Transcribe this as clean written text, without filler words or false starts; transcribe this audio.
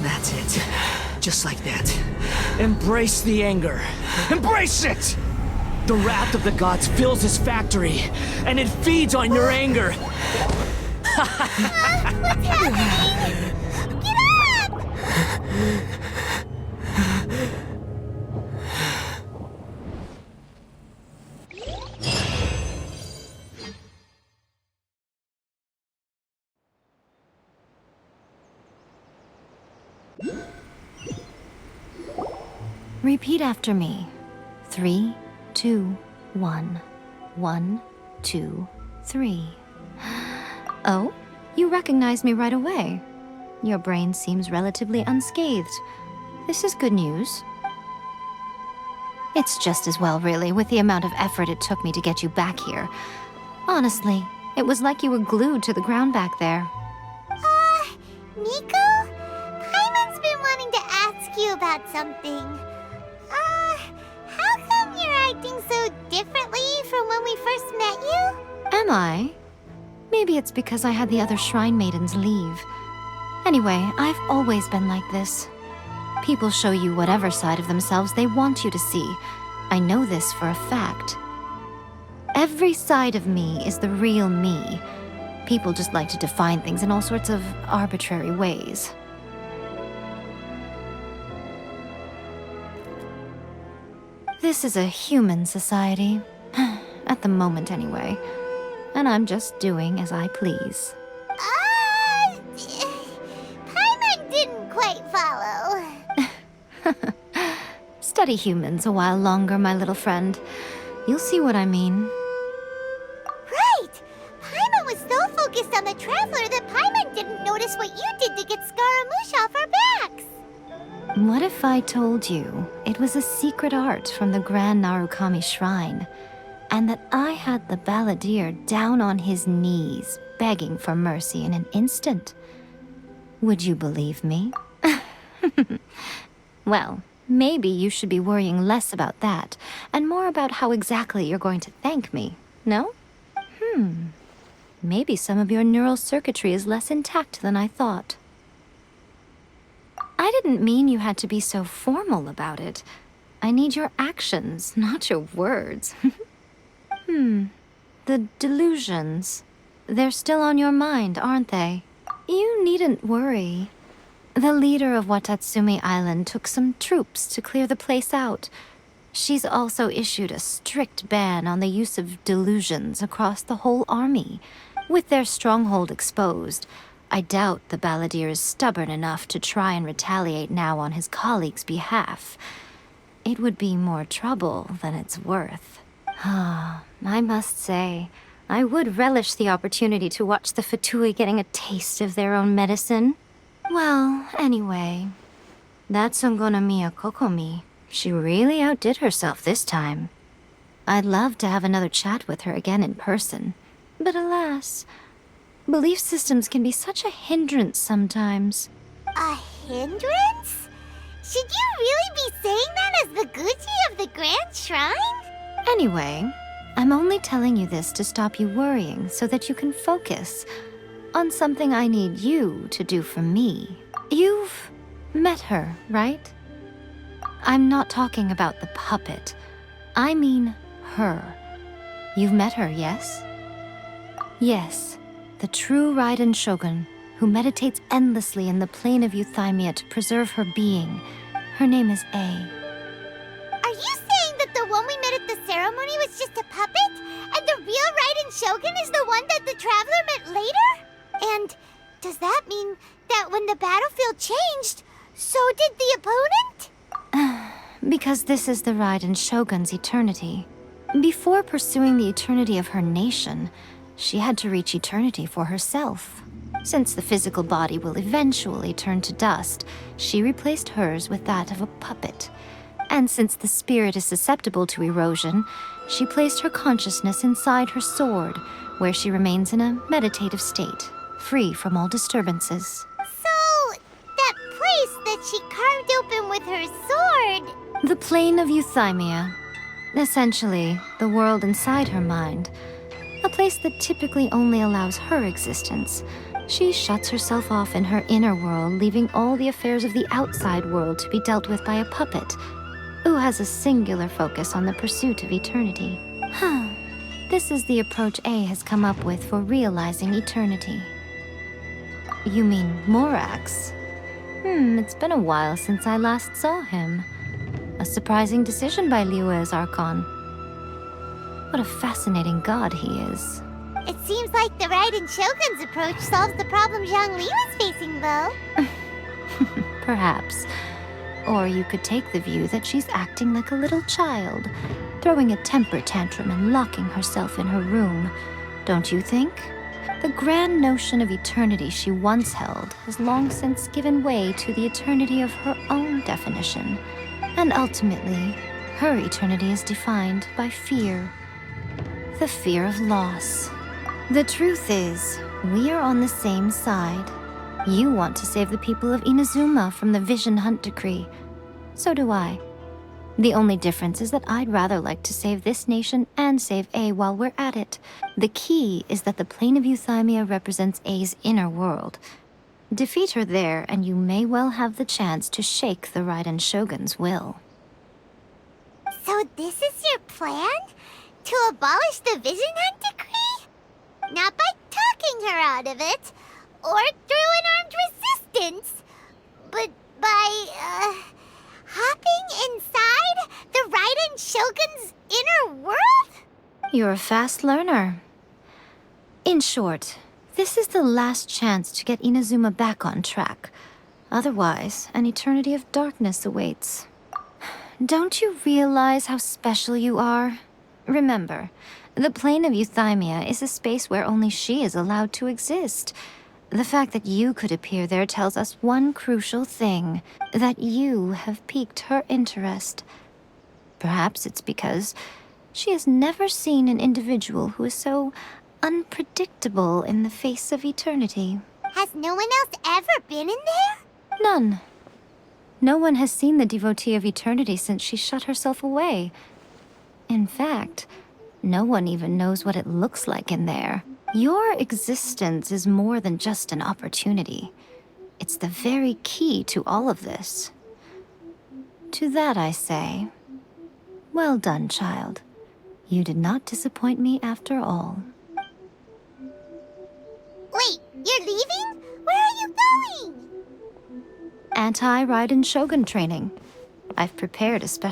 That's it. Just like that. Embrace the anger. Embrace it! The wrath of the gods fills his factory, and it feeds on your anger. What's happening? Get up! Repeat after me. 3, 2, 1. 1, 2, 3. Oh, you recognize me right away. Your brain seems relatively unscathed. This is good news. It's just as well, really, with the amount of effort it took me to get you back here. Honestly, it was like you were glued to the ground back there. Miku? Paimon's been wanting to ask you about something. How come you're acting so differently from when we first met you? Am I? Maybe it's because I had the other shrine maidens leave. Anyway, I've always been like this. People show you whatever side of themselves they want you to see. I know this for a fact. Every side of me is the real me. People just like to define things in all sorts of arbitrary ways. This is a human society. At the moment, anyway. And I'm just doing as I please. Paimon didn't quite follow. Study humans a while longer, my little friend. You'll see what I mean. Right! Paimon was so focused on the Traveler that Paimon didn't notice what you did to get Scaramouche off our backs. What if I told you it was a secret art from the Grand Narukami Shrine, and that I had the balladeer down on his knees, begging for mercy in an instant? Would you believe me? Well, maybe you should be worrying less about that, and more about how exactly you're going to thank me, no? Maybe some of your neural circuitry is less intact than I thought. I didn't mean you had to be so formal about it. I need your actions, not your words. The delusions. They're still on your mind, aren't they? You needn't worry. The leader of Watatsumi Island took some troops to clear the place out. She's also issued a strict ban on the use of delusions across the whole army. With their stronghold exposed, I doubt the balladeer is stubborn enough to try and retaliate now on his colleagues' behalf. It would be more trouble than it's worth. I must say, I would relish the opportunity to watch the Fatui getting a taste of their own medicine. Well, anyway, that Songonomiya Kokomi, she really outdid herself this time. I'd love to have another chat with her again in person, but alas, belief systems can be such a hindrance sometimes. A hindrance? Should you really be saying that as the Gucci of the Grand Shrine? Anyway, I'm only telling you this to stop you worrying so that you can focus on something I need you to do for me. You've met her, right? I'm not talking about the puppet. I mean her. You've met her, yes? Yes, the true Raiden Shogun, who meditates endlessly in the plane of Euthymia to preserve her being. Her name is Yae. Are you saying that the one we met at the ceremony was just a puppet? And the real Raiden Shogun is the one that the Traveler met later? And does that mean that when the battlefield changed, so did the opponent? Because this is the Raiden Shogun's eternity. Before pursuing the eternity of her nation, she had to reach eternity for herself. Since the physical body will eventually turn to dust, she replaced hers with that of a puppet. And since the spirit is susceptible to erosion, she placed her consciousness inside her sword, where she remains in a meditative state, free from all disturbances. So, that place place that she carved open with her sword? The plane of euthymia. Essentially, the world inside her mind. A place that typically only allows her existence. She shuts herself off in her inner world, leaving all the affairs of the outside world to be dealt with by a puppet, who has a singular focus on the pursuit of eternity. This is the approach A has come up with for realizing eternity. You mean Morax? It's been a while since I last saw him. A surprising decision by Liyue's Archon. What a fascinating god he is. It seems like the Raiden Shogun's approach solves the problem Zhang Li was facing, though. Perhaps. Or you could take the view that she's acting like a little child, throwing a temper tantrum and locking herself in her room. Don't you think? The grand notion of eternity she once held has long since given way to the eternity of her own definition. And ultimately, her eternity is defined by fear. The fear of loss. The truth is, we are on the same side. You want to save the people of Inazuma from the Vision Hunt Decree. So do I. The only difference is that I'd rather like to save this nation and save A while we're at it. The key is that the plane of euthymia represents A's inner world. Defeat her there, and you may well have the chance to shake the Raiden Shogun's will. So this is your plan? To abolish the Vision Hunt Decree? Not by talking her out of it, or through an armed resistance, but by, hopping inside the Raiden Shogun's inner world? You're a fast learner. In short, this is the last chance to get Inazuma back on track. Otherwise, an eternity of darkness awaits. Don't you realize how special you are? Remember, the plane of euthymia is a space where only she is allowed to exist. The fact that you could appear there tells us one crucial thing, that you have piqued her interest. Perhaps it's because she has never seen an individual who is so unpredictable in the face of eternity. Has no one else ever been in there? None. No one has seen the devotee of eternity since she shut herself away. In fact, no one even knows what it looks like in there. Your existence is more than just an opportunity. It's the very key to all of this. To that I say, well done, child. You did not disappoint me after all. Wait, you're leaving? Where are you going? Anti-Raiden Shogun training. I've prepared a special